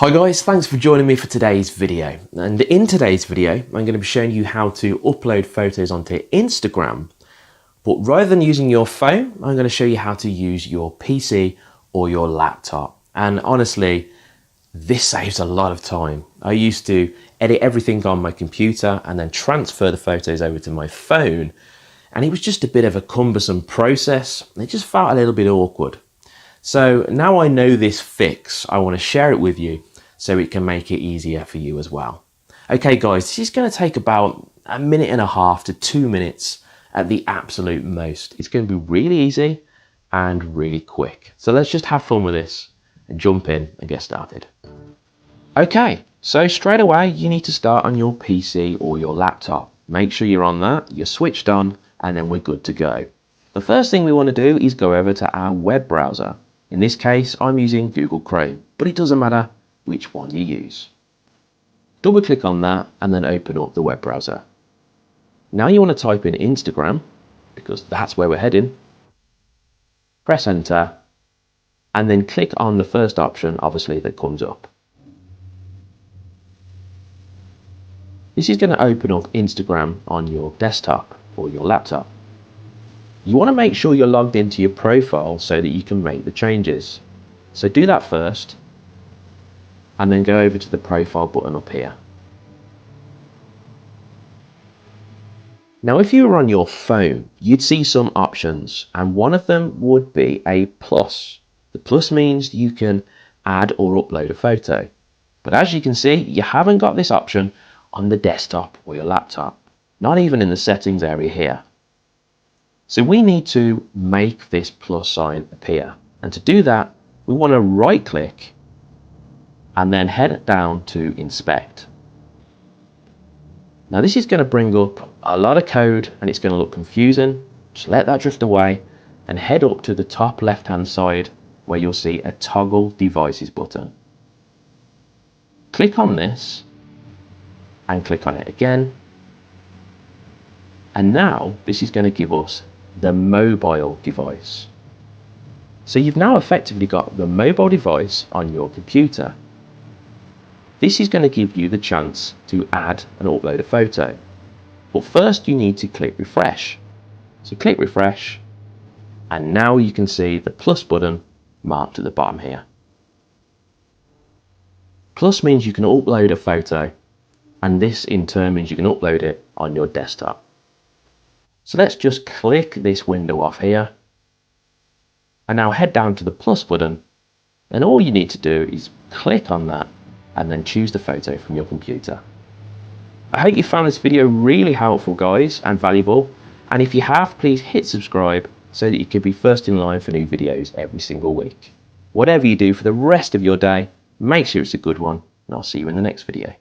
Hi guys, thanks for joining me for today's video. And in today's video, I'm going to be showing you how to upload photos onto Instagram. But rather than using your phone, I'm going to show you how to use your PC or your laptop. And honestly, this saves a lot of time. I used to edit everything on my computer and then transfer the photos over to my phone. And it was just a bit of a cumbersome process. It just felt a little bit awkward. So now I know this fix, I want to share it with you so it can make it easier for you as well. Okay guys, this is going to take about 1.5 minutes to 2 minutes at the absolute most. It's going to be really easy and really quick. So let's just have fun with this and jump in and get started. Okay, so straight away you need to start on your PC or your laptop. Make sure you're on that, you're switched on, and then we're good to go. The first thing we want to do is go over to our web browser. In this case, I'm using Google Chrome, but it doesn't matter which one you use. Double click on that and then open up the web browser. Now you want to type in Instagram, because that's where we're heading. Press enter, and then click on the first option, obviously, that comes up. This is going to open up Instagram on your desktop or your laptop. You want to make sure you're logged into your profile so that you can make the changes. So do that first, and then go over to the profile button up here. Now if you were on your phone, you'd see some options, and one of them would be a plus. The plus means you can add or upload a photo. But as you can see, you haven't got this option on the desktop or your laptop, not even in the settings area here. So we need to make this plus sign appear. And to do that, we want to right click and then head down to inspect. Now this is going to bring up a lot of code and it's going to look confusing. Just let that drift away and head up to the top left hand side where you'll see a toggle devices button. Click on this and click on it again. And now this is going to give us the mobile device. So you've now effectively got the mobile device on your computer. This is going to give you the chance to add and upload a photo. But first you need to click refresh. So click refresh, and now you can see the plus button marked at the bottom here. Plus means you can upload a photo, and this in turn means you can upload it on your desktop. So let's just click this window off here and now head down to the plus button, and all you need to do is click on that and then choose the photo from your computer. I hope you found this video really helpful guys and valuable, and if you have, please hit subscribe so that you can be first in line for new videos every single week. Whatever you do for the rest of your day, make sure it's a good one, and I'll see you in the next video.